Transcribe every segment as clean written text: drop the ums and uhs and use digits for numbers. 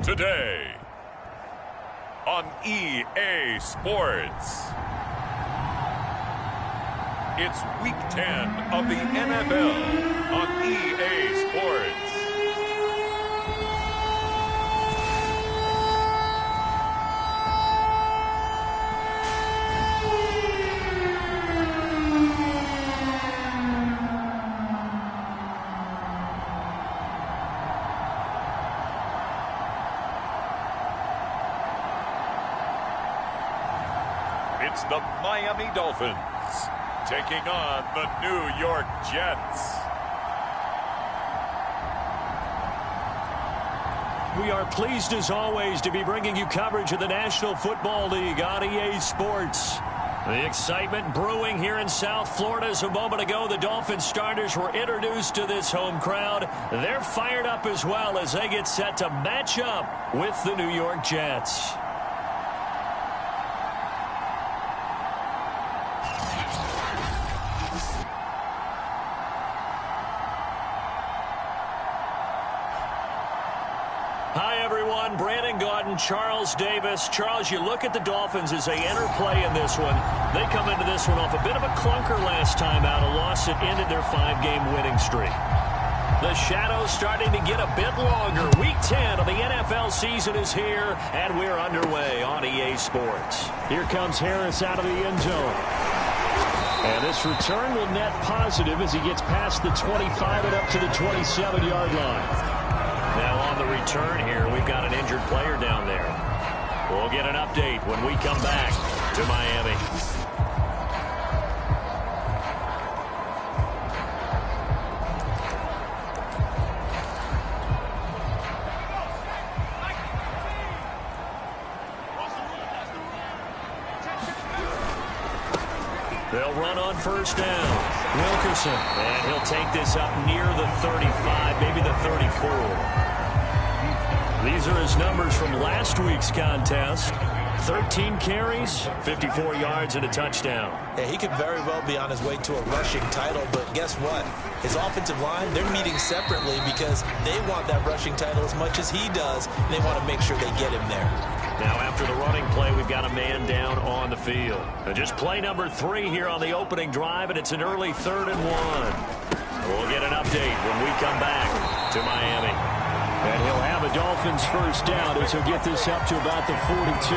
Today on EA Sports, it's Week 10 of the NFL on EA Sports. It's the Miami Dolphins taking on the New York Jets. We are pleased as always to be bringing you coverage of the National Football League on EA Sports. The excitement brewing here in South Florida. As a moment ago, the Dolphins starters were introduced to this home crowd. They're fired up as well as they get set to match up with the New York Jets. Charles Davis. Charles, you look at the Dolphins as they enter play in this one. They come into this one off a bit of a clunker last time out, a loss that ended their 5-game winning streak. The shadows starting to get a bit longer. Week 10 of the NFL season is here, and we're underway on EA Sports. Here comes Harris out of the end zone. And this return will net positive as he gets past the 25 and up to the 27-yard line. Now on the return here, we've got an injured player down there. We'll get an update when we come back to Miami. They'll run on first down. Wilkerson, and he'll take this up near the 35, maybe the 34. These are his numbers from last week's contest. 13 carries, 54 yards, and a touchdown. Yeah, he could very well be on his way to a rushing title, but guess what? His offensive line, they're meeting separately because they want that rushing title as much as he does, and they want to make sure they get him there. Now after the running play, we've got a man down on the field. And just play number 3 here on the opening drive, and it's an early 3rd and 1. We'll get an update when we come back to Miami. And he'll have a Dolphins first down as he'll get this up to about the 42.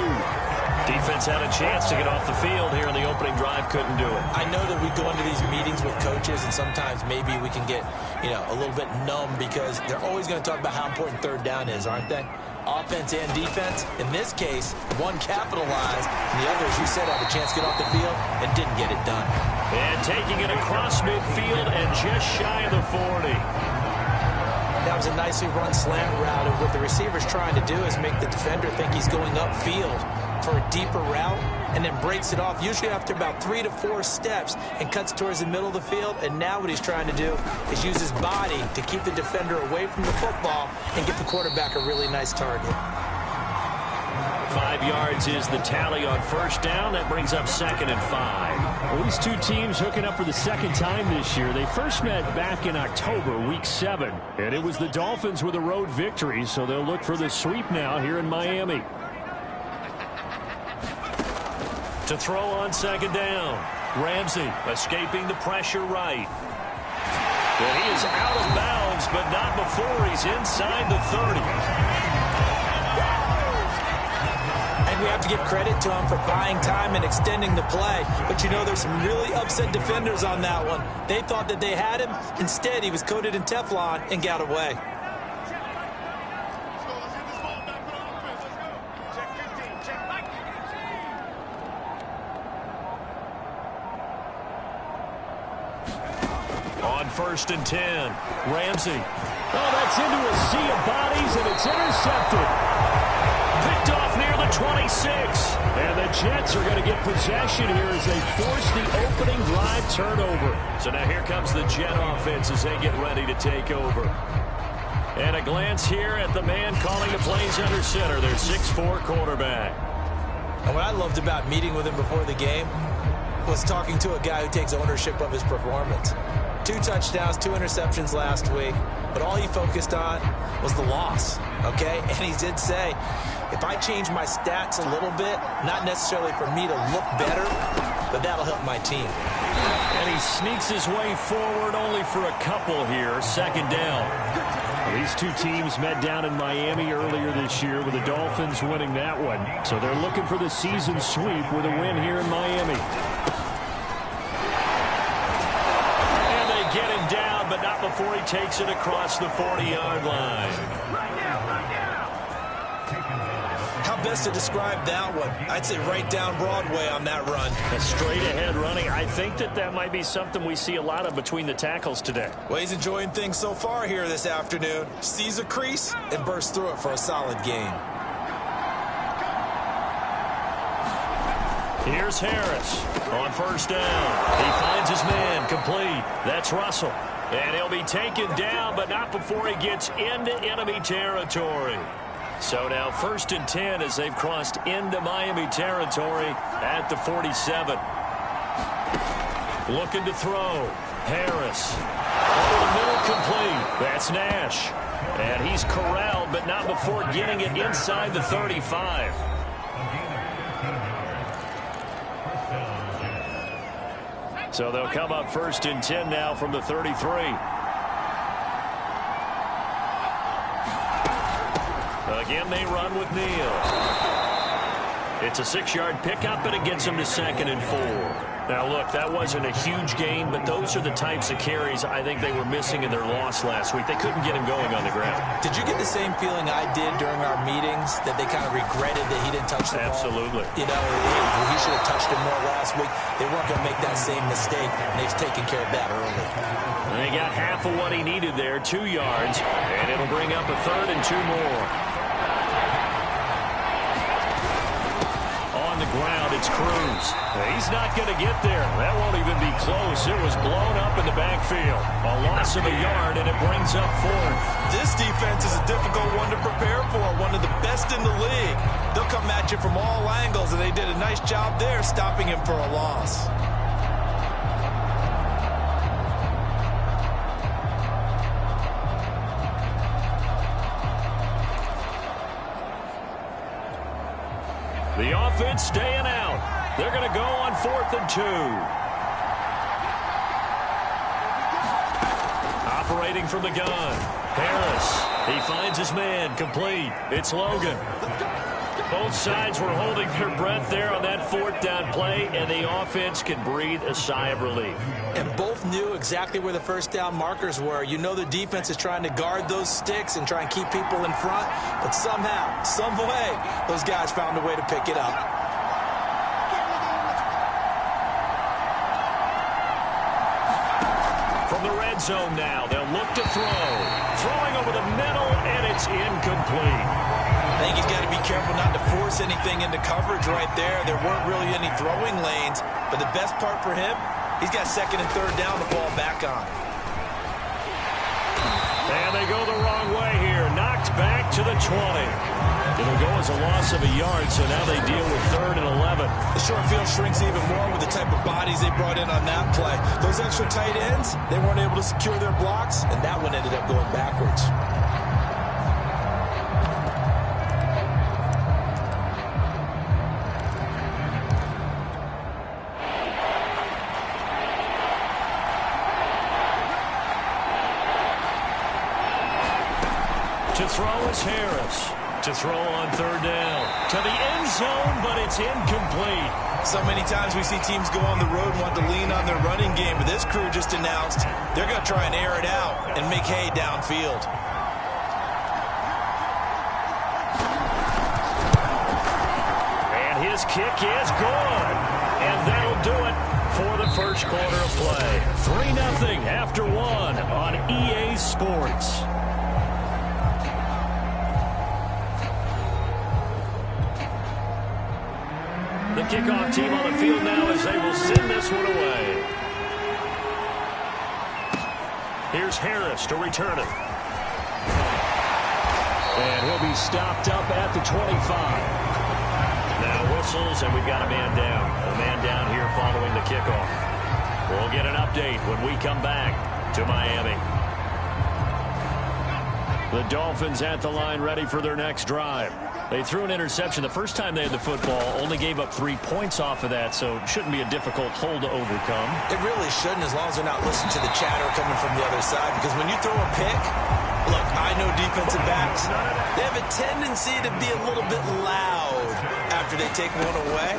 Defense had a chance to get off the field here in the opening drive, couldn't do it. I know that we go into these meetings with coaches, and sometimes maybe we can get, a little bit numb because they're always going to talk about how important 3rd down is, aren't they? Offense and defense. In this case, one capitalized, and the other, as you said, had a chance to get off the field and didn't get it done. And taking it across midfield and just shy of the 40. That was a nicely run slant route, and what the receiver's trying to do is make the defender think he's going upfield for a deeper route, and then breaks it off, usually after about 3 to 4 steps, and cuts towards the middle of the field. And now what he's trying to do is use his body to keep the defender away from the football and give the quarterback a really nice target. 5 yards is the tally on first down. That brings up 2nd and 5. Well, these two teams hooking up for the second time this year. They first met back in October, week 7. And it was the Dolphins with a road victory, so they'll look for the sweep now here in Miami. To throw on 2nd down. Ramsey escaping the pressure right. And he is out of bounds, but not before he's inside the 30. And we have to give credit to him for buying time and extending the play. But there's some really upset defenders on that one. They thought that they had him. Instead, he was coated in Teflon and got away. On 1st and 10, Ramsey. Oh, that's into a sea of bodies, and it's intercepted. Picked off near the 26. And the Jets are going to get possession here as they force the opening drive turnover. So now here comes the Jet offense as they get ready to take over. And a glance here at the man calling the plays under center, their 6'4" quarterback. And what I loved about meeting with him before the game was talking to a guy who takes ownership of his performance. 2 touchdowns, 2 interceptions last week, but all he focused on was the loss, okay? And he did say, if I change my stats a little bit, not necessarily for me to look better, but that'll help my team. And he sneaks his way forward only for a couple here. Second down. Well, these two teams met down in Miami earlier this year with the Dolphins winning that one. So they're looking for the season sweep with a win here in Miami. And they get him down, but not before he takes it across the 40-yard line. How best to describe that one? I'd say right down Broadway on that run. A straight-ahead running. I think that might be something we see a lot of between the tackles today. Well, he's enjoying things so far here this afternoon. Sees a crease and bursts through it for a solid gain. Here's Harris on first down. He finds his man complete. That's Russell. And he'll be taken down, but not before he gets into enemy territory. So now 1st and 10 as they've crossed into Miami territory at the 47. Looking to throw. Harris. Over the middle, complete. That's Nash. And he's corralled, but not before getting it inside the 35. So they'll come up 1st and 10 now from the 33. Again, they run with Neal. It's a 6-yard pickup, and it gets them to 2nd and 4. Now, look, that wasn't a huge gain, but those are the types of carries I think they were missing in their loss last week. They couldn't get him going on the ground. Did you get the same feeling I did during our meetings, that they kind of regretted that he didn't touch the ball? Absolutely. You know, he should have touched it more last week. They weren't going to make that same mistake, and they've taken care of that early. And they got half of what he needed there, 2 yards, and it'll bring up a 3rd and 2 more. On the ground, it's Cruz. He's not going to get there. That won't even be close. It was blown up in the backfield. A loss of a yard, and it brings up 4th. This defense is a difficult one to prepare for, one of the best in the league. They'll come at you from all angles, and they did a nice job there stopping him for a loss. The offense staying out. They're going to go on 4th and 2. Operating from the gun. Harris. He finds his man. Complete. It's Logan. Both sides were holding their breath there on that 4th down play, and the offense can breathe a sigh of relief. And both knew exactly where the 1st down markers were. You know the defense is trying to guard those sticks and try and keep people in front, but somehow, some way, those guys found a way to pick it up. From the red zone now, they'll look to throw. Throwing over the middle, and it's incomplete. I think he's got to be careful not to force anything into coverage right there. There weren't really any throwing lanes, but the best part for him, he's got 2nd and 3rd down to fall back on. And they go the wrong way here. Knocked back to the 20. It'll go as a loss of a yard, so now they deal with 3rd and 11. The short field shrinks even more with the type of bodies they brought in on that play. Those extra tight ends, they weren't able to secure their blocks, and that one ended up going backwards. To throw is Harris. To throw on 3rd down. To the end zone, but it's incomplete. So many times we see teams go on the road and want to lean on their running game, but this crew just announced they're going to try and air it out and make hay downfield. And his kick is good. And that'll do it for the first quarter of play. 3-0 after 1 on EA Sports. The kickoff team on the field now as they will send this one away. Here's Harris to return it. And he'll be stopped up at the 25. Now whistles, and we've got a man down. A man down here following the kickoff. We'll get an update when we come back. to Miami. The Dolphins at the line ready for their next drive. They threw an interception the first time they had the football, only gave up 3 points off of that, so it shouldn't be a difficult hole to overcome. It really shouldn't, as long as they're not listening to the chatter coming from the other side, because when you throw a pick, look, I know defensive backs, they have a tendency to be a little bit loud after they take one away,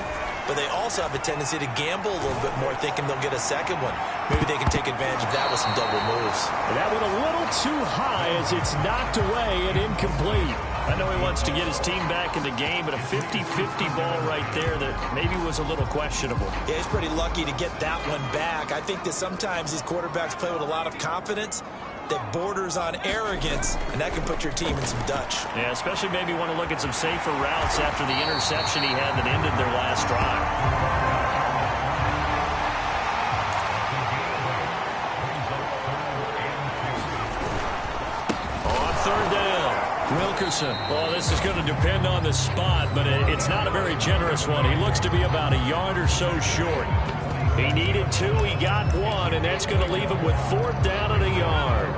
but they also have a tendency to gamble a little bit more, thinking they'll get a second one. Maybe they can take advantage of that with some double moves. That one a little too high as it's knocked away and incomplete. I know he wants to get his team back in the game, but a 50-50 ball right there that maybe was a little questionable. Yeah, he's pretty lucky to get that one back. I think that sometimes these quarterbacks play with a lot of confidence that borders on arrogance, and that can put your team in some Dutch. Yeah, especially maybe want to look at some safer routes after the interception he had that ended their last drive. On third down, Wilkerson. Well, this is going to depend on the spot, but it's not a very generous one. He looks to be about a yard or so short. He needed 2, he got 1, and that's going to leave him with 4th down and a yard.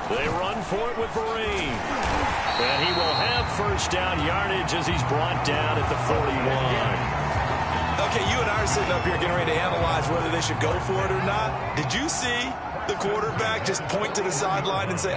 They run for it with Vereen. And he will have first down yardage as he's brought down at the 41. Okay, you and I are sitting up here getting ready to analyze whether they should go for it or not. Did you see the quarterback just point to the sideline and say,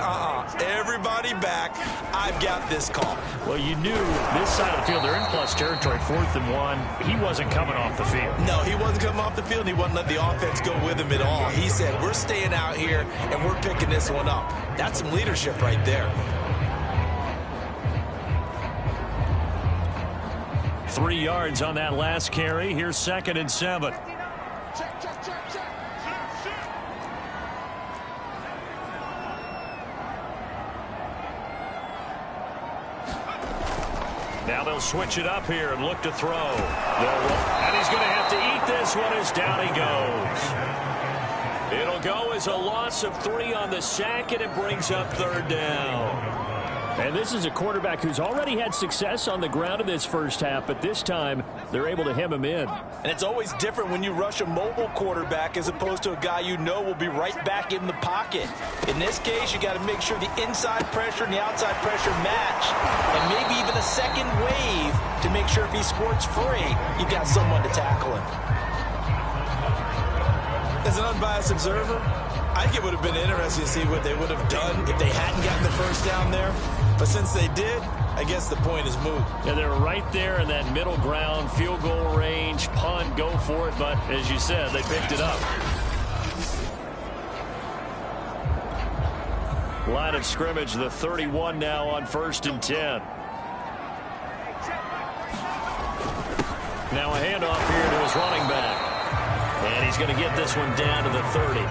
everybody back, I've got this call? Well, you knew this side of the field, they're in plus territory, 4th and 1. He wasn't coming off the field. No, he wasn't coming off the field, and he wasn't letting the offense go with him at all. He said, we're staying out here, and we're picking this one up. That's some leadership right there. 3 yards on that last carry. Here's 2nd and 7. Now they'll switch it up here and look to throw. And he's going to have to eat this one as down he goes. It'll go as a loss of 3 on the sack, and it brings up 3rd down. And this is a quarterback who's already had success on the ground in this first half, but this time they're able to hem him in. And it's always different when you rush a mobile quarterback as opposed to a guy you know will be right back in the pocket. In this case, you got to make sure the inside pressure and the outside pressure match, and maybe even a second wave to make sure if he squirts free, you've got someone to tackle him. As an unbiased observer, I think it would have been interesting to see what they would have done if they hadn't gotten the first down there. But since they did, I guess the point is moot. Yeah, they're right there in that middle ground, field goal range, punt, go for it. But as you said, they picked it up. Line of scrimmage, the 31 now on 1st and 10. Now a handoff here to his running back. And he's going to get this one down to the 30.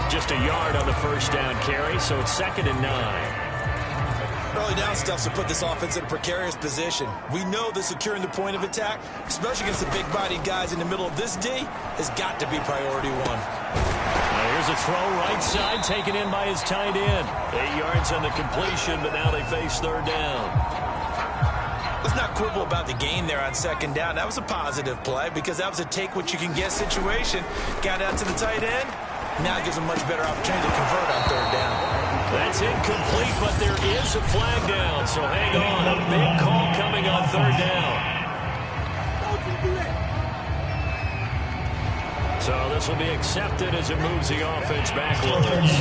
Just a yard on the first down carry, so it's 2nd and 9. Early down stuff to put this offense in a precarious position. We know that securing the point of attack, especially against the big-bodied guys in the middle of this D, has got to be priority 1. Now here's a throw right side, taken in by his tight end. 8 yards on the completion, but now they face 3rd down. Let's not quibble about the gain there on 2nd down. That was a positive play because that was a take-what-you-can-get situation. Got out to the tight end. Now it gives them much better opportunity to convert on 3rd down. That's incomplete, but there is a flag down. So hang on. A big call coming on 3rd down. So this will be accepted as it moves the offense backwards.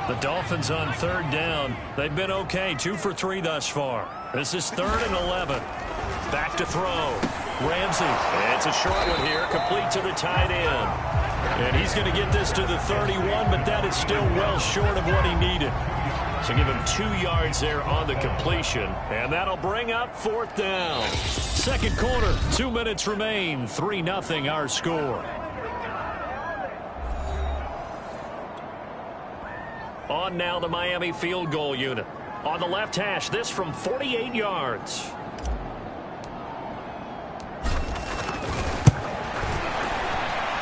The Dolphins on 3rd down. They've been okay. 2 for 3 thus far. This is 3rd and 11. Back to throw. Ramsey. It's a short one here. Complete to the tight end. And he's going to get this to the 31, but that is still well short of what he needed. So give him 2 yards there on the completion. And that'll bring up 4th down. 2nd quarter, 2 minutes remain. 3-0 our score. On now the Miami field goal unit. On the left hash, this from 48 yards.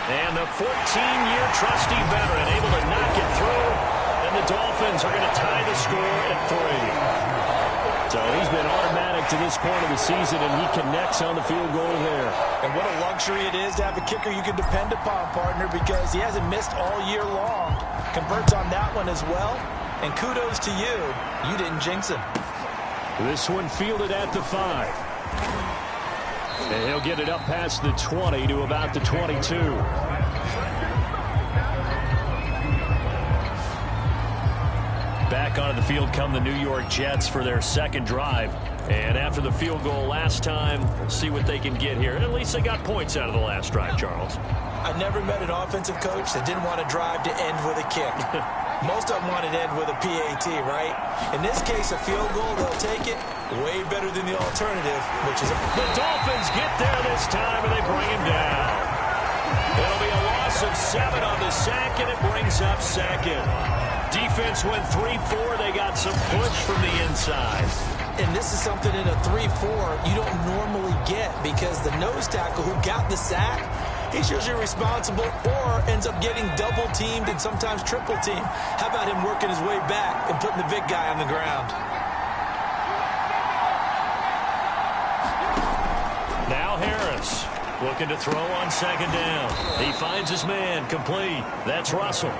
And the 14-year trusty veteran able to knock it through. And the Dolphins are going to tie the score at 3. So he's been automatic get to this point of the season, and he connects on the field goal there. And what a luxury it is to have a kicker you can depend upon, partner, because he hasn't missed all year long. Converts on that one as well, and kudos to you. You didn't jinx him. This one fielded at the 5. And he'll get it up past the 20 to about the 22. Back onto the field come the New York Jets for their second drive. And after the field goal last time, we'll see what they can get here. And at least they got points out of the last drive, Charles. I never met an offensive coach that didn't want to drive to end with a kick. Most of them wanted to end with a PAT, right? In this case, a field goal, they'll take it. Way better than the alternative, which is the Dolphins get there this time, and they bring him down. It'll be a loss of 7 on the sack, and it brings up second. Defense went 3-4. They got some push from the inside. And this is something in a 3-4 you don't normally get, because the nose tackle who got the sack, he's usually responsible or ends up getting double-teamed and sometimes triple-teamed. How about him working his way back and putting the big guy on the ground? Now Harris looking to throw on second down. He finds his man complete. That's Russell.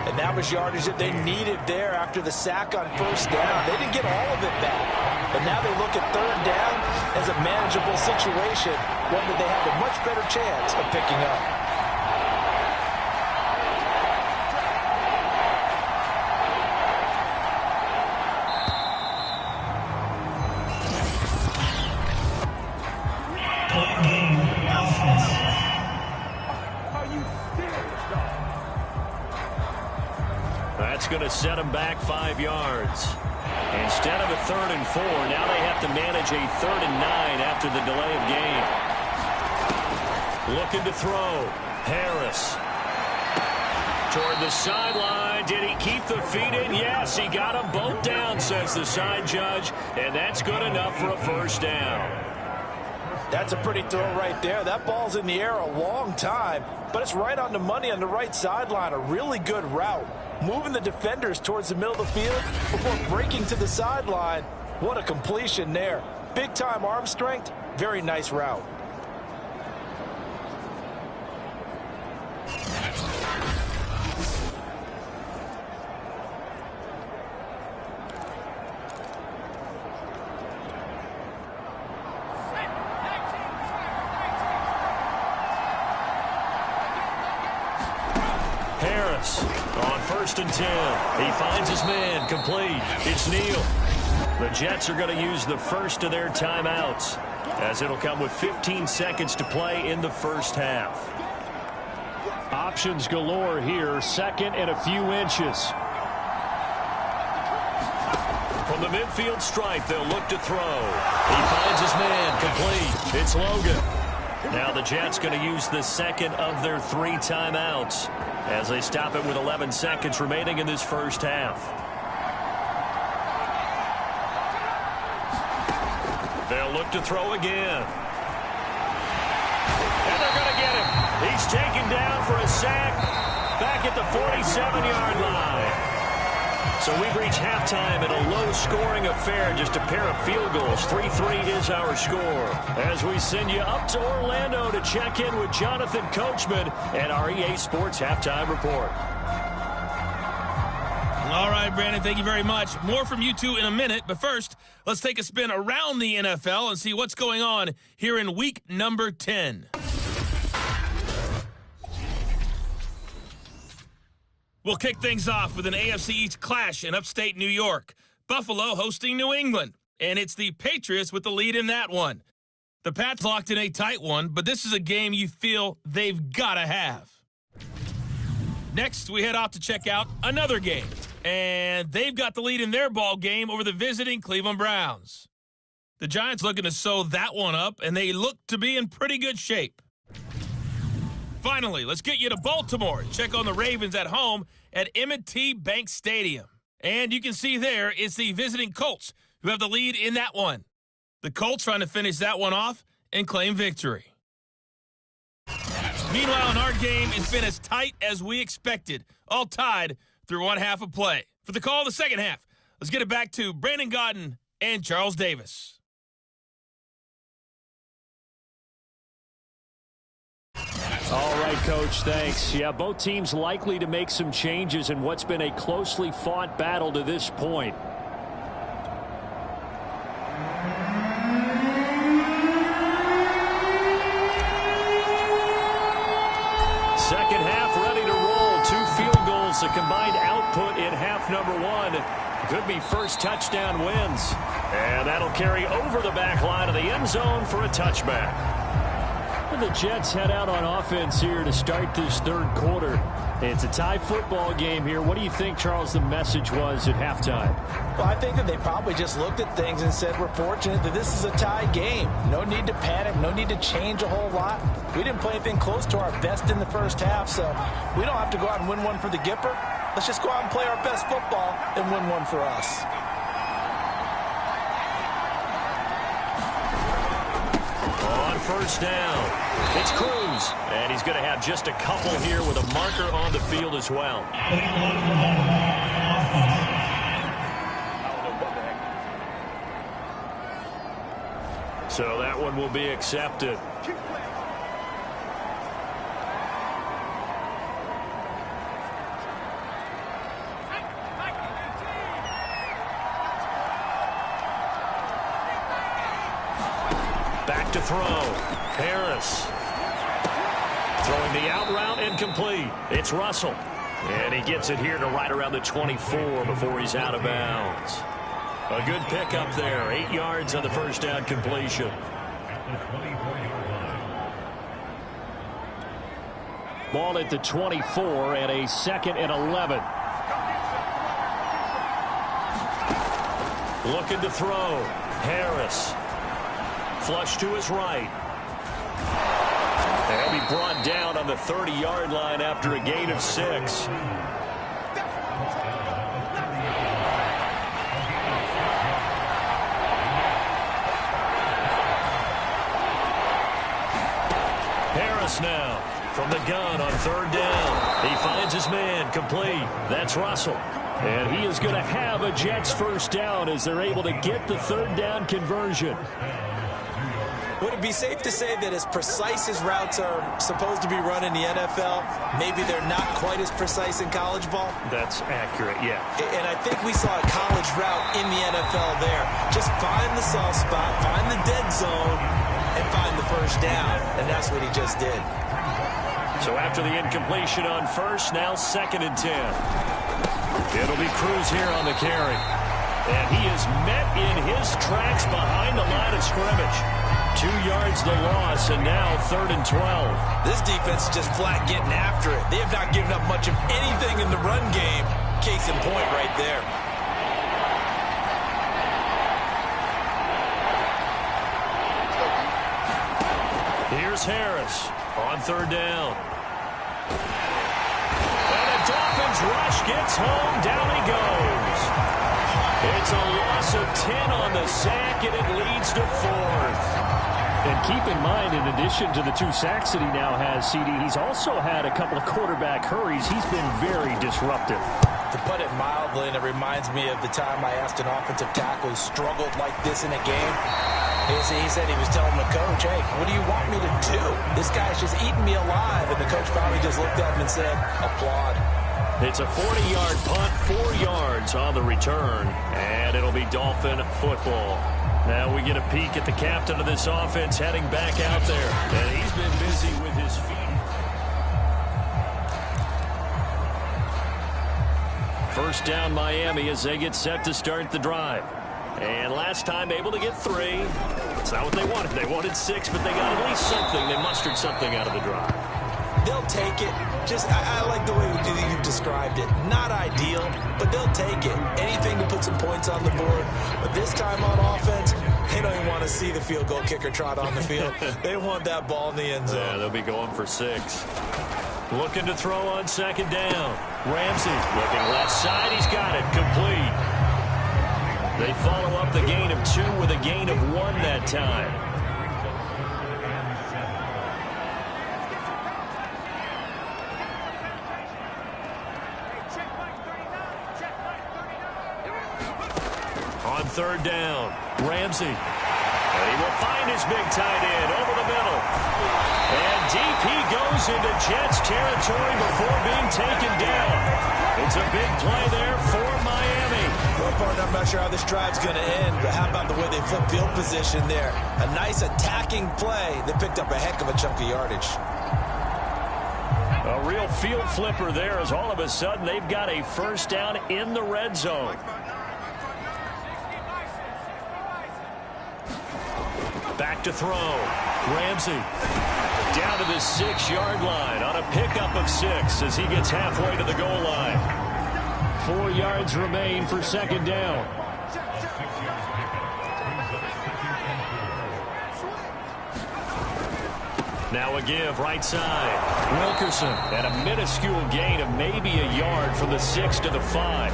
And that was yardage that they needed there after the sack on first down. They didn't get all of it back. But now they look at third down as a manageable situation, one that they have a much better chance of picking up. That's going to set them back 5 yards. Instead of a 3rd and 4, now they have to manage a 3rd and 9 after the delay of game. Looking to throw. Harris. Toward the sideline. Did he keep the feet in? Yes, he got them both down, says the side judge. And that's good enough for a first down. That's a pretty throw right there. That ball's in the air a long time, but it's right on the money on the right sideline. A really good route. Moving the defenders towards the middle of the field before breaking to the sideline. What a completion there. Big-time arm strength. Very nice route. Harris on 1st and 10. He finds his man complete. It's Neal. The Jets are going to use the first of their timeouts, as it'll come with 15 seconds to play in the first half. Options galore here. 2nd and a few inches. From the midfield stripe, they'll look to throw. He finds his man complete. It's Logan. Now the Jets going to use the 2nd of their 3 timeouts as they stop it with 11 seconds remaining in this first half. They'll look to throw again. And they're going to get him. He's taken down for a sack back at the 47-yard line. So we've reached halftime in a low-scoring affair, just a pair of field goals. 3-3 is our score. As we send you up to Orlando to check in with Jonathan Coachman and our EA Sports Halftime Report. All right, Brandon, thank you very much. More from you two in a minute, but first, let's take a spin around the NFL and see what's going on here in week number 10. We'll kick things off with an AFC East clash in upstate New York. Buffalo hosting New England, and it's the Patriots with the lead in that one. The Pats locked in a tight one, but this is a game you feel they've got to have. Next, we head off to check out another game, and they've got the lead in their ball game over the visiting Cleveland Browns. The Giants looking to sew that one up, and they look to be in pretty good shape. Finally, let's get you to Baltimore and check on the Ravens at home at M&T Bank Stadium. And you can see there it's the visiting Colts who have the lead in that one. The Colts trying to finish that one off and claim victory. Meanwhile, in our game, it's been as tight as we expected, all tied through one half of play. For the call of the second half, let's get it back to Brandon Gaudin and Charles Davis. All right, Coach, thanks. Yeah, both teams likely to make some changes in what's been a closely fought battle to this point. Second half ready to roll. 2 field goals, a combined output in half number 1. Could be first touchdown wins. And that'll carry over the back line of the end zone for a touchback. The Jets head out on offense here to start this third quarter. It's a tie football game here. What do you think, Charles, the message was at halftime? Well, I think that they probably just looked at things and said, we're fortunate that this is a tie game. No need to panic. No need to change a whole lot. We didn't play anything close to our best in the first half, so we don't have to go out and win one for the Gipper. Let's just go out and play our best football and win one for us. On first down, it's Cruz, and he's going to have just a couple here with a marker on the field as well. So that one will be accepted. Back to throw. Harris. Throwing the out route incomplete. It's Russell. And he gets it here to right around the 24 before he's out of bounds. A good pickup there. 8 yards on the first down completion. Ball at the 24 and a 2nd and 11. Looking to throw. Harris. Flush to his right. And he'll be brought down on the 30-yard line after a gain of 6. Harris now from the gun on 3rd down. He finds his man complete. That's Russell. And he is going to have a Jets first down as they're able to get the 3rd down conversion. Would it be safe to say that as precise as routes are supposed to be run in the NFL, maybe they're not quite as precise in college ball? That's accurate, yeah. And I think we saw a college route in the NFL there. Just find the soft spot, find the dead zone, and find the first down. And that's what he just did. So after the incompletion on first, now 2nd and 10. It'll be Cruz here on the carry. And he is met in his tracks behind the line of scrimmage. 2 yards the loss, and now 3rd and 12. This defense is just flat getting after it. They have not given up much of anything in the run game. Case in point right there. Here's Harris on 3rd down. And a Dolphins rush gets home. Down he goes. It's a loss of 10 on the sack, and it leads to 4th. And keep in mind, in addition to the 2 sacks that he now has, CD, he's also had a couple of quarterback hurries. He's been very disruptive. To put it mildly, and it reminds me of the time I asked an offensive tackle who struggled like this in a game. He said he was telling the coach, hey, what do you want me to do? This guy's just eating me alive. And the coach finally just looked at him and said, applaud. It's a 40-yard punt, 4 yards on the return, and it'll be Dolphin football. Now we get a peek at the captain of this offense heading back out there. And he's been busy with his feet. First down Miami as they get set to start the drive. And last time able to get 3. It's not what they wanted. They wanted 6, but they got at least something. They mustered something out of the drive. They'll take it. Just, I like the way you've described it. Not ideal, but they'll take it. Anything to put some points on the board. But this time on offense, they don't even want to see the field goal kicker trot on the field. They want that ball in the end zone. Yeah, they'll be going for 6. Looking to throw on 2nd down. Ramsey looking left side. He's got it. Complete. They follow up the gain of 2 with a gain of 1 that time. On On third down, Ramsey. And he will find his big tight end over the middle. And deep he goes into Jets territory before being taken down. It's a big play there for Miami. Well, partner, I'm not sure how this drive's going to end, but how about the way they flip field position there? A nice attacking play that picked up a heck of a chunk of yardage. A real field flipper there as all of a sudden they've got a first down in the red zone. Back to throw. Ramsey down to the 6-yard line on a pickup of 6 as he gets halfway to the goal line. 4 yards remain for second down. Now a give right side. Wilkerson at a minuscule gain of maybe a yard from the 6 to the 5.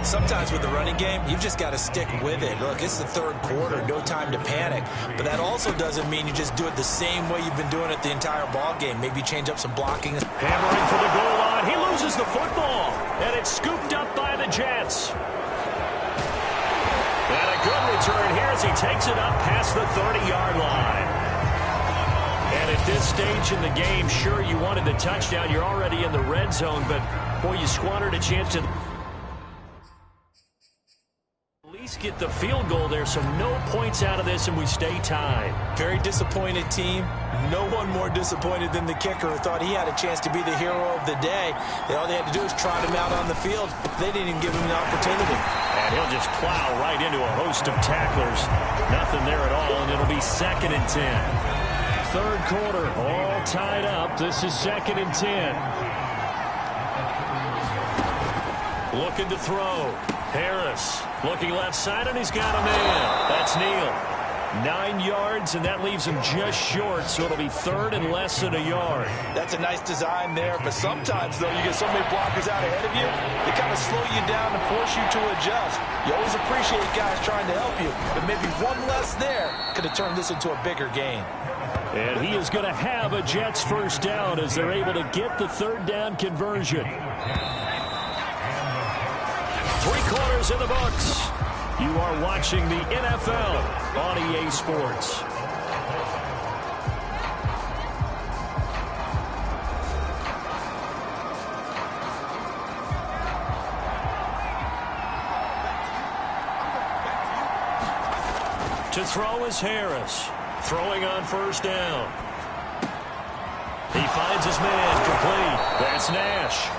Sometimes with the running game, you've just got to stick with it. Look, it's the third quarter, no time to panic. But that also doesn't mean you just do it the same way you've been doing it the entire ball game. Maybe change up some blocking. Hammering for the goal line. He loses the football. And it's scooped up by the Jets. And a good return here as he takes it up past the 30-yard line. And at this stage in the game, sure, you wanted the touchdown. You're already in the red zone. But, boy, you squandered a chance to get the field goal there, so no points out of this, and we stay tied. Very disappointed team. No one more disappointed than the kicker who thought he had a chance to be the hero of the day. All they had to do was trot him out on the field. They didn't even give him the opportunity. And he'll just plow right into a host of tacklers. Nothing there at all, and it'll be 2nd and 10. Third quarter, all tied up. This is 2nd and 10. Looking to throw. Harris looking left side, and he's got a man. That's Neal. 9 yards, and that leaves him just short, so it'll be 3rd and less than a yard. That's a nice design there, but sometimes, though, you get so many blockers out ahead of you, they kind of slow you down and force you to adjust. You always appreciate guys trying to help you, but maybe one less there could have turned this into a bigger game. And he is going to have a Jets first down as they're able to get the third down conversion. 3 quarters in the books. You are watching the NFL on EA Sports. To throw is Harris. Throwing on first down. He finds his man complete. That's Nash.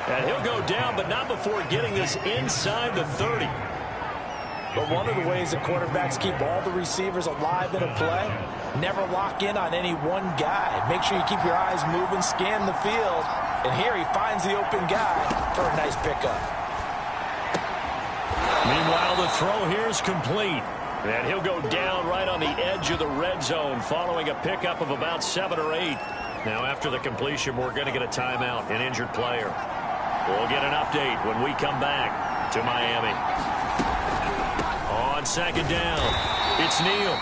And he'll go down, but not before getting this inside the 30. But one of the ways that quarterbacks keep all the receivers alive in a play, never lock in on any one guy. Make sure you keep your eyes moving, scan the field. And here he finds the open guy for a nice pickup. Meanwhile, the throw here is complete. And he'll go down right on the edge of the red zone following a pickup of about 7 or 8. Now, after the completion, we're going to get a timeout, an injured player. We'll get an update when we come back to Miami. On second down, it's Neal.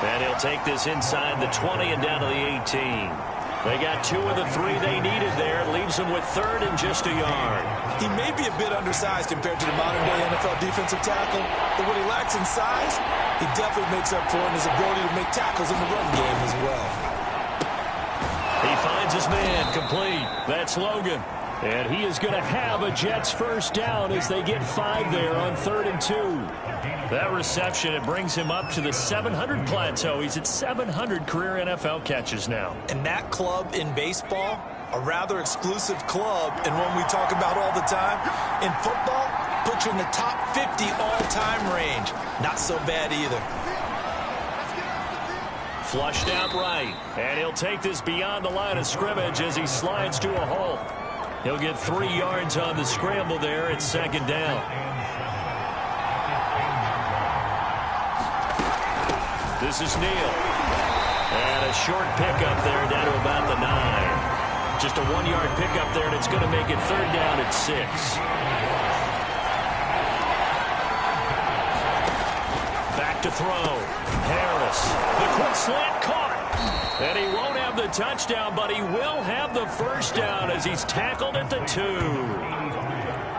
And he'll take this inside the 20 and down to the 18. They got 2 of the 3 they needed there. Leaves them with 3rd and just a yard. He may be a bit undersized compared to the modern-day NFL defensive tackle, but what he lacks in size, he definitely makes up for in his ability to make tackles in the run game as well. He finds his man complete. That's Logan. And he is going to have a Jets first down as they get 5 there on 3rd and 2. That reception, it brings him up to the 700 plateau. He's at 700 career NFL catches now. And that club in baseball, a rather exclusive club, and one we talk about all the time. In football, puts you in the top 50 all-time range. Not so bad either. Flushed out right. And he'll take this beyond the line of scrimmage as he slides to a hole. He'll get 3 yards on the scramble there at second down. This is Neal. And a short pickup there down to about the 9. Just a 1-yard pickup there, and it's going to make it 3rd down at 6. Back to throw. Harris. The quick slant caught. And he won't have the touchdown, but he will have the first down as he's tackled at the 2.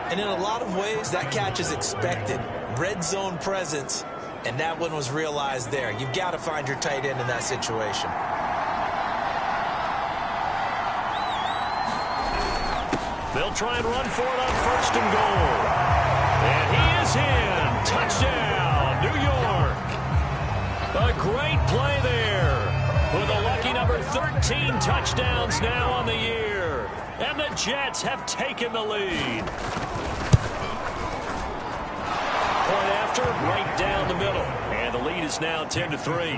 And And in a lot of ways, that catch is expected. Red zone presence, and that one was realized there. You've got to find your tight end in that situation. They'll try and run for it on 1st and goal. And he is in. Touchdown, New York. A great play there. With a lucky number 13 touchdowns now on the year. And the Jets have taken the lead. Point after, right down the middle. And the lead is now 10-3.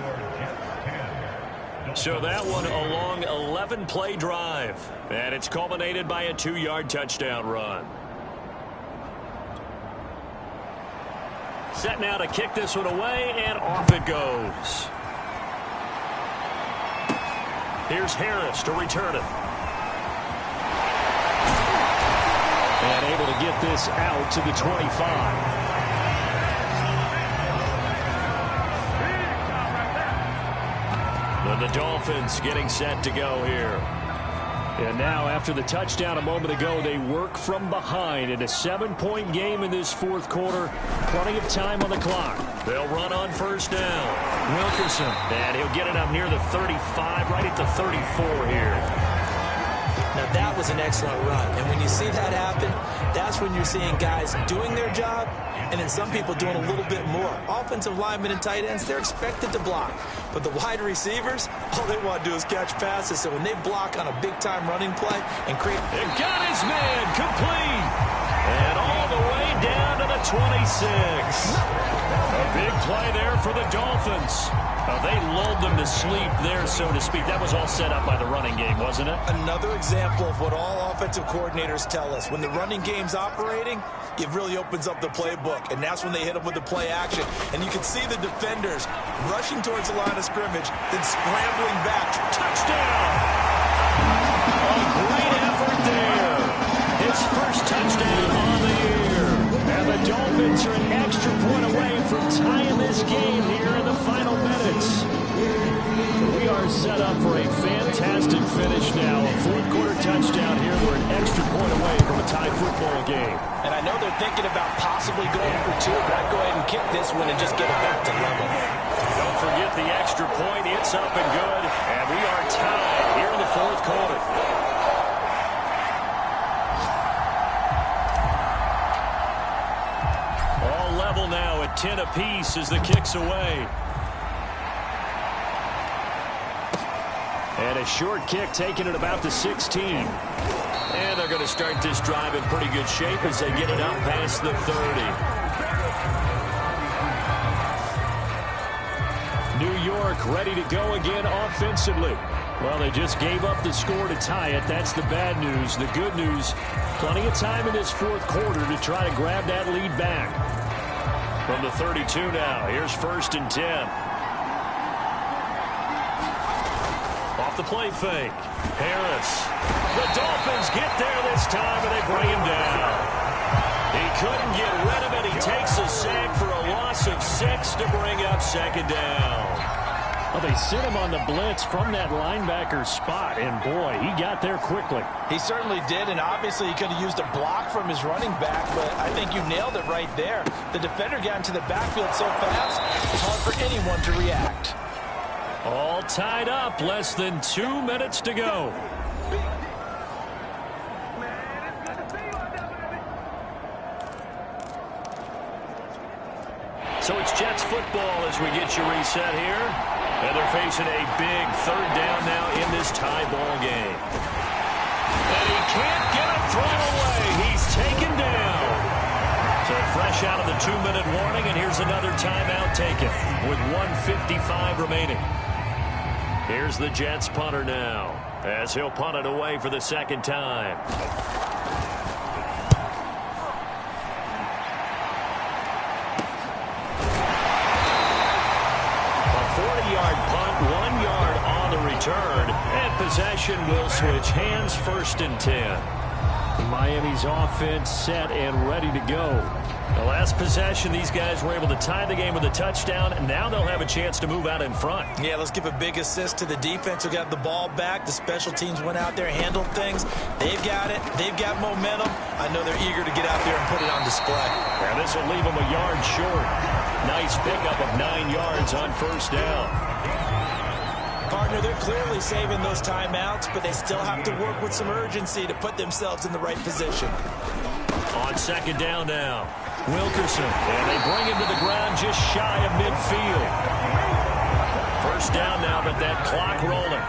So that one a long 11-play drive. And it's culminated by a 2-yard touchdown run. Set now to kick this one away, and off it goes. Here's Harris to return it. And able to get this out to the 25. And the Dolphins getting set to go here. And now, after the touchdown a moment ago, they work from behind in a 7-point game in this 4th quarter. Plenty of time on the clock. They'll run on 1st down. Wilkerson. And he'll get it up near the 35, right at the 34 here. Now, that was an excellent run. And when you see that happen, that's when you're seeing guys doing their job and then some people doing a little bit more. Offensive linemen and tight ends, they're expected to block. But the wide receivers, all they want to do is catch passes. So when they block on a big-time running play and create... It got his man complete. And all the way down to the 26. A big play there for the Dolphins. They lulled them to sleep there, so to speak. That was all set up by the running game, wasn't it? Another example of what all offensive coordinators tell us. When the running game's operating, it really opens up the playbook, and that's when they hit them with the play action. And you can see the defenders rushing towards the line of scrimmage, then scrambling back. Touchdown! A great effort there. His first touchdown on the year. And the Dolphins are an extra point away from tying this game here in the final minutes. We are set up for a fantastic finish now. A 4th quarter touchdown here. We're an extra point away from a tie football game. And I know they're thinking about possibly going for 2, but I'd go ahead and kick this one and just get it back to level. Don't forget the extra point. It's up and good. And we are tied here in the 4th quarter. All level now at 10 apiece as the kick's away. And a short kick taken at about the 16. And they're going to start this drive in pretty good shape as they get it up past the 30. New York ready to go again offensively. Well, they just gave up the score to tie it. That's the bad news. The good news, plenty of time in this 4th quarter to try to grab that lead back. From the 32 now, here's 1st and 10. Off the play fake. Harris. The Dolphins get there this time, and they bring him down. He couldn't get rid of it. He takes a sack for a loss of 6 to bring up 2nd down. Well, they sent him on the blitz from that linebacker spot, and boy, he got there quickly. He certainly did, and obviously he could have used a block from his running back, but I think you nailed it right there. The defender got into the backfield so fast, it's hard for anyone to react. All tied up, less than 2 minutes to go. So it's Jets football as we get you reset here. And they're facing a big 3rd down now in this tie ball game. And he can't get it thrown away. He's taken down. So fresh out of the 2-minute warning, and here's another timeout taken with 1:55 remaining. Here's the Jets punter now as he'll punt it away for the 2nd time. A 40-yard punt, 1 yard on the return, and possession will switch hands. 1st and 10. Miami's offense set and ready to go. The last possession, these guys were able to tie the game with a touchdown, and now they'll have a chance to move out in front. Yeah, let's give a big assist to the defense who got the ball back. The special teams went out there, handled things. They've got it. They've got momentum. I know they're eager to get out there and put it on display. And this will leave them a yard short. Nice pickup of 9 yards on first down. Partner, they're clearly saving those timeouts, but they still have to work with some urgency to put themselves in the right position. On second down now, Wilkerson, and they bring him to the ground just shy of midfield. First down now, but that clock rolling.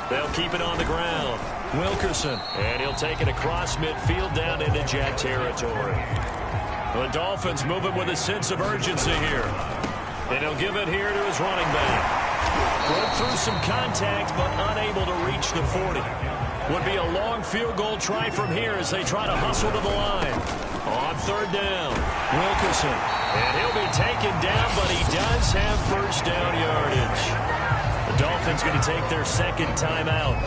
They'll keep it on the ground. Wilkerson, and he'll take it across midfield down into Jet territory. The Dolphins moving with a sense of urgency here. And he'll give it here to his running back. Broke through some contact, but unable to reach the 40. Would be a long field goal try from here as they try to hustle to the line. On third down, Wilkerson. And he'll be taken down, but he does have first down yardage. The Dolphins going to take their second timeout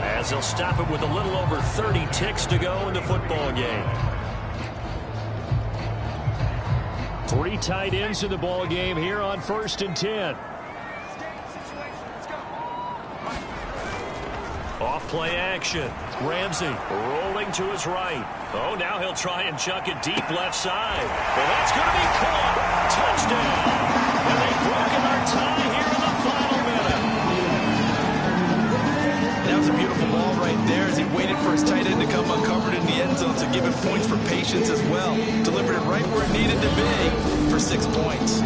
as they'll stop it with a little over 30 ticks to go in the football game. 3 tight ends in the ball game here on 1st and 10. Off play action. Ramsey rolling to his right. Oh, now he'll try and chuck it deep left side. Well, that's going to be caught. Touchdown. And they've broken our tie here in the final minute. That was a beautiful ball right there as he waited for his tight end to come uncovered in the end zone to give him points for patience as well. Delivered it right where it needed to be for 6 points.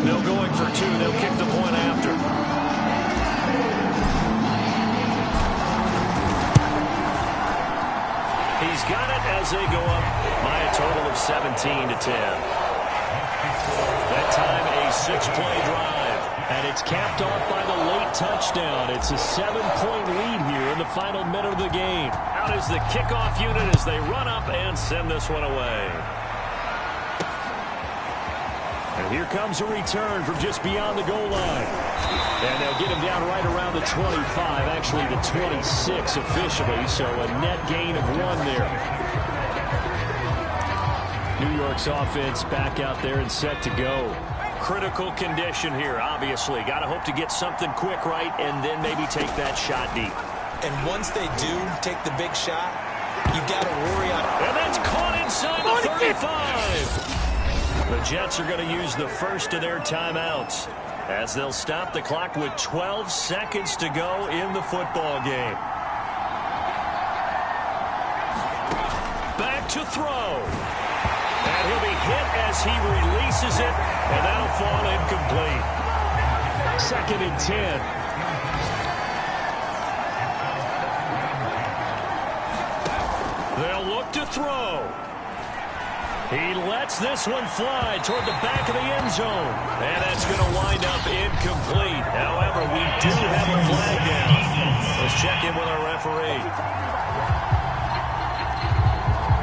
No going for 2. They'll kick the point after. He's got it as they go up by a total of 17 to 10. That time a 6-play drive. And it's capped off by the late touchdown. It's a 7-point lead here in the final minute of the game. Out is the kickoff unit as they run up and send this one away. And here comes a return from just beyond the goal line. And they'll get him down right around the 25, actually the 26 officially, so a net gain of 1 there. New York's offense back out there and set to go. Critical condition here, obviously. Got to hope to get something quick right and then maybe take that shot deep. And once they do take the big shot, you got to worry on it. And that's caught inside the 35. The Jets are going to use the first of their timeouts as they'll stop the clock with 12 seconds to go in the football game. Back to throw. And he'll be hit as he releases it, and that'll fall incomplete. 2nd and 10. They'll look to throw. He lets this one fly toward the back of the end zone. And that's going to wind up incomplete. However, we do have a flag down. Let's check in with our referee.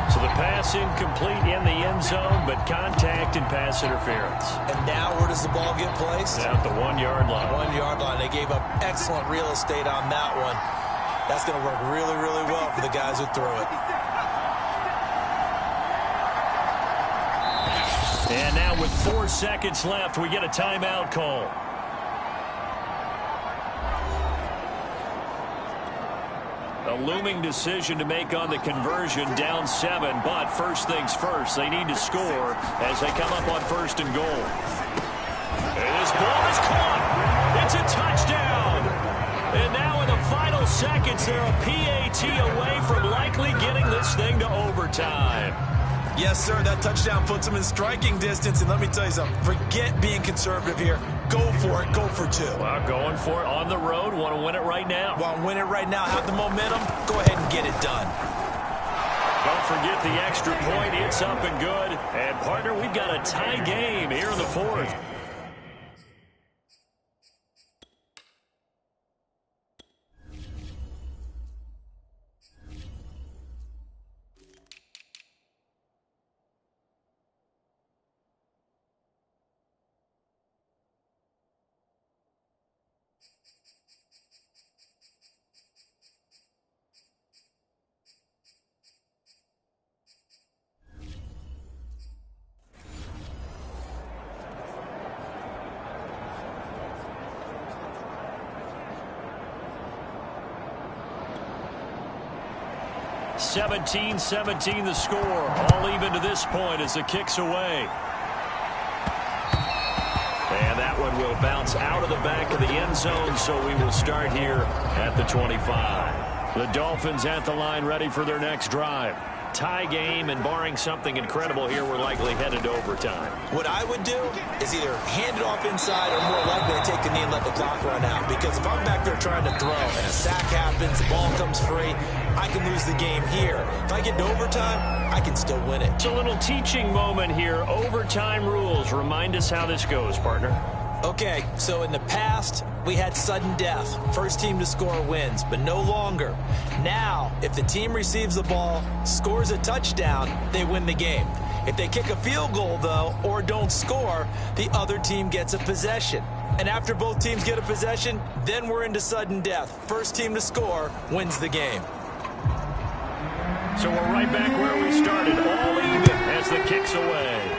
So the pass incomplete in the end zone, but contact and pass interference. And now where does the ball get placed? At the 1-yard line. 1-yard line. They gave up excellent real estate on that one. That's going to work really, really well for the guys who threw it. And now with 4 seconds left, we get a timeout call. A looming decision to make on the conversion, down 7, but first things first, they need to score as they come up on 1st and goal. And this ball is caught. It's a touchdown. And now in the final seconds, they're a PAT away from likely getting this thing to overtime. Yes, sir, that touchdown puts them in striking distance. And let me tell you something, forget being conservative here. Go for it, go for 2. Well, going for it on the road, want to win it right now. Want to win it right now, have the momentum, go ahead and get it done. Don't forget the extra point, it's up and good. And partner, we've got a tie game here in the 4th. 17-17 the score. All even to this point as the kick's away. And that one will bounce out of the back of the end zone, so we will start here at the 25. The Dolphins at the line ready for their next drive. Tie game, and barring something incredible here, we're likely headed to overtime. What I would do is either hand it off inside or more likely to take the knee and let the clock run out. Because if I'm back there trying to throw and a sack happens, the ball comes free, I can lose the game here. If I get to overtime, I can still win it. It's a little teaching moment here. Overtime rules. Remind us how this goes, partner. Okay, so in the past, we had sudden death. First team to score wins, but no longer. Now, if the team receives the ball, scores a touchdown, they win the game. If they kick a field goal, though, or don't score, the other team gets a possession. And after both teams get a possession, then we're into sudden death. First team to score wins the game. So we're right back where we started, all even as the kick's away.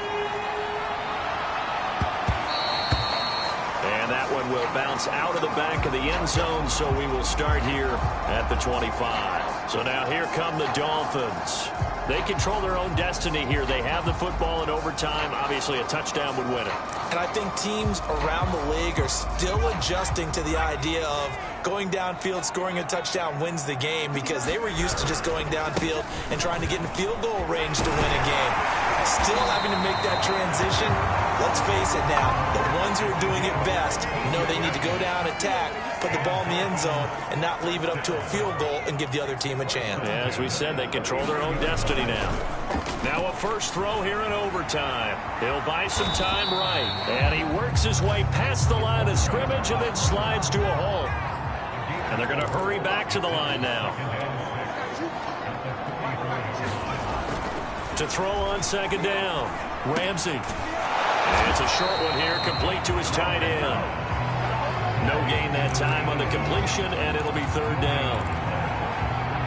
And that one will bounce out of the back of the end zone, so we will start here at the 25. So now here come the Dolphins. They control their own destiny here. They have the football in overtime. Obviously, a touchdown would win it. And I think teams around the league are still adjusting to the idea of going downfield, scoring a touchdown wins the game, because they were used to just going downfield and trying to get in field goal range to win a game. Still having to make that transition. Let's face it now, the ones who are doing it best know they need to go down, attack, put the ball in the end zone, and not leave it up to a field goal and give the other team a chance. Yeah, as we said, they control their own destiny now. Now a first throw here in overtime. He'll buy some time right. And he works his way past the line of scrimmage and then slides to a hole. And they're going to hurry back to the line now. To throw on second down, Ramsey. And it's a short one here, complete to his tight end. No gain that time on the completion, and it'll be third down.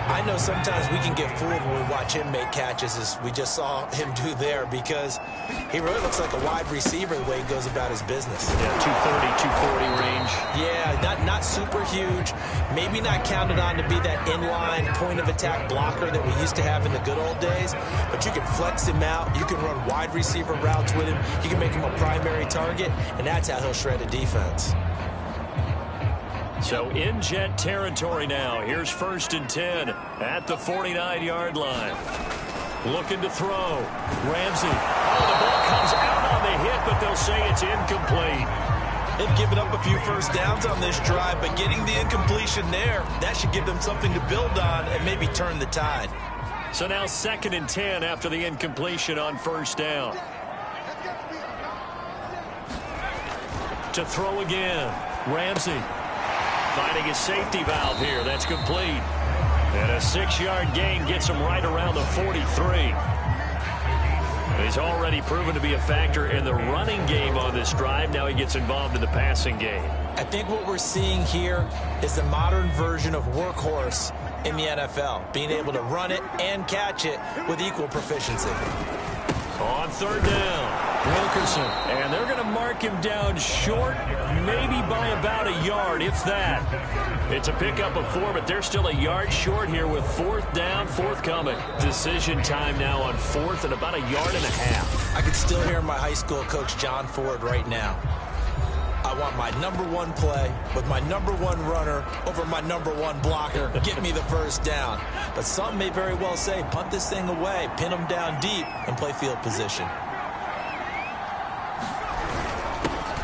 I know sometimes we can get fooled when we watch him make catches, as we just saw him do there, because he really looks like a wide receiver the way he goes about his business. Yeah, 230, 240 range. Yeah, not super huge. Maybe not counted on to be that inline point-of-attack blocker that we used to have in the good old days, but you can flex him out. You can run wide receiver routes with him. You can make him a primary target, and that's how he'll shred a defense. So in jet territory now. Here's 1st and 10 at the 49-yard line. Looking to throw. Ramsey. Oh, the ball comes out on the hit, but they'll say it's incomplete. They've given up a few first downs on this drive, but getting the incompletion there, that should give them something to build on and maybe turn the tide. So now 2nd and 10 after the incompletion on first down. To throw again. Ramsey. Finding his safety valve here. That's complete. And a 6-yard gain gets him right around the 43. He's already proven to be a factor in the running game on this drive. Now he gets involved in the passing game. I think what we're seeing here is the modern version of workhorse in the NFL. Being able to run it and catch it with equal proficiency. On third down, Wilkerson. And they're going to mark him down short, maybe by about a yard, if that. It's a pickup of 4, but they're still a yard short here with 4th down, forthcoming. Decision time now on 4th and about a yard and a half. I can still hear my high school coach, John Ford, right now. I want my #1 play with my #1 runner over my #1 blocker. Get me the first down. But some may very well say, punt this thing away, pin them down deep, and play field position.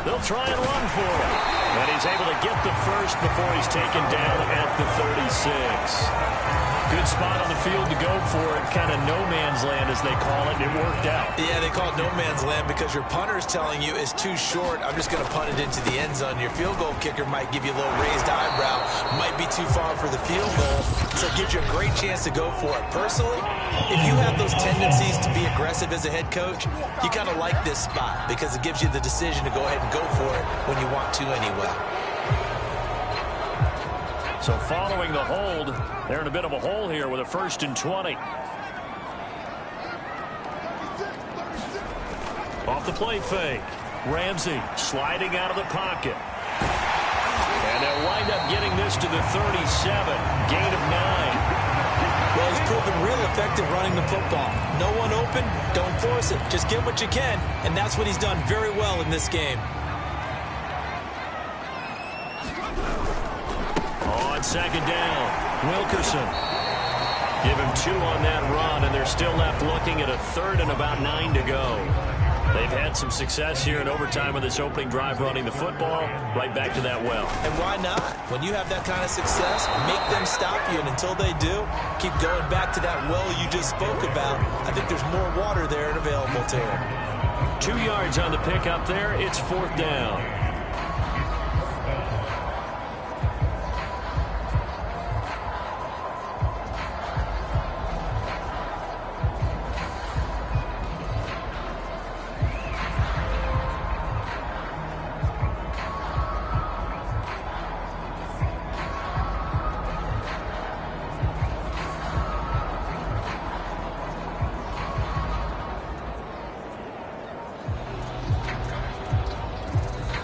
They'll try and run for it. And he's able to get the first before he's taken down at the 36. Good spot on the field to go for it. Kind of no man's land, as they call it. It worked out. Yeah, they call it no man's land because your punter's telling you it's too short. I'm just going to punt it into the end zone. Your field goal kicker might give you a little raised eyebrow. Might be too far for the field goal. So it gives you a great chance to go for it. Personally, if you have those tendencies to be aggressive as a head coach, you kind of like this spot because it gives you the decision to go ahead and go for it when you want to anyway. So following the hold, they're in a bit of a hole here with a 1st and 20. Off the play fake. Ramsey sliding out of the pocket. And they'll wind up getting this to the 37. Gain of 9. Well, he's proven effective running the football. No one open, don't force it. Just get what you can, and that's what he's done very well in this game. On second down, Wilkerson. Give him 2 on that run, and they're still left looking at a 3rd and about 9 to go. They've had some success here in overtime on this opening drive running the football. Right back to that well. And why not? When you have that kind of success, make them stop you. And until they do, keep going back to that well you just spoke about. I think there's more water there and available to him. 2 yards on the pickup there. It's 4th down.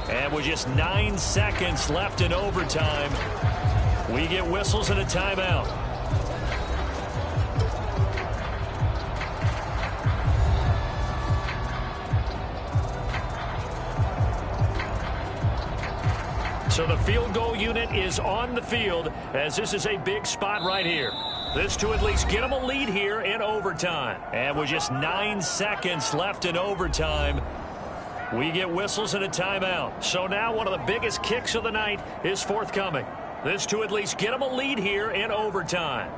And with just 9 seconds left in overtime, we get whistles and a timeout. So the field goal unit is on the field, as this is a big spot right here. This to at least get them a lead here in overtime. And with just 9 seconds left in overtime, we get whistles and a timeout. So now one of the biggest kicks of the night is forthcoming. This to at least get them a lead here in overtime.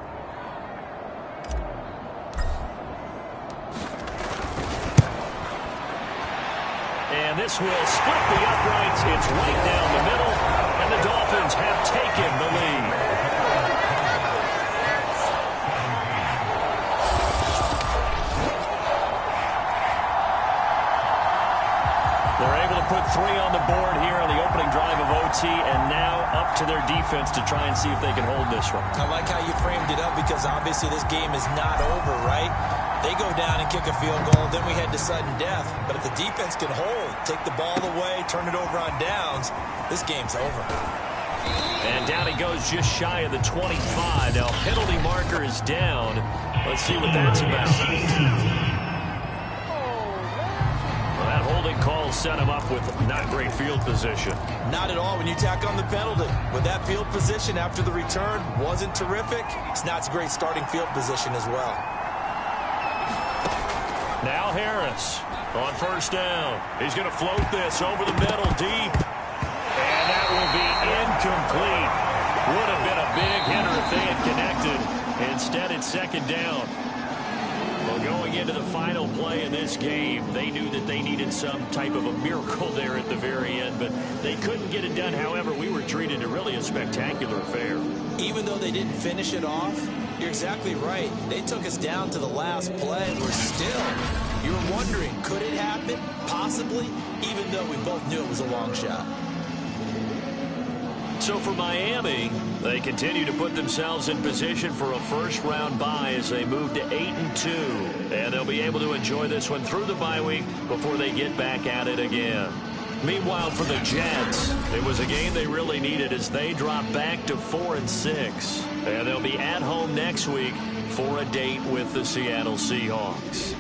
And this will split the uprights. It's right down the middle, and the Dolphins have taken the lead. They're able to put 3 on the board here on the opening drive of OT, and now up to their defense to try and see if they can hold this one. I like how you framed it up, because obviously this game is not over, right? They go down and kick a field goal, then we head to sudden death. But if the defense can hold, take the ball away, turn it over on downs, this game's over. And down he goes just shy of the 25. Now penalty marker is down. Let's see what that's about. That holding call set him up with not great field position. Not at all when you tack on the penalty. With that field position after the return wasn't terrific, it's not a great starting field position as well. Now Harris on first down. He's going to float this over the middle deep. And that will be incomplete. Would have been a big hitter if they had connected. Instead, it's second down. Well, going into the final play in this game, they knew that they needed some type of a miracle there at the very end, but they couldn't get it done. However, we were treated to really a spectacular affair. Even though they didn't finish it off, you're exactly right. They took us down to the last play. We're still, you were wondering, could it happen? Possibly, even though we both knew it was a long shot. So for Miami, they continue to put themselves in position for a first-round bye as they move to 8-2. And they'll be able to enjoy this one through the bye week before they get back at it again. Meanwhile, for the Jets, it was a game they really needed as they drop back to 4-6. And they'll be at home next week for a date with the Seattle Seahawks.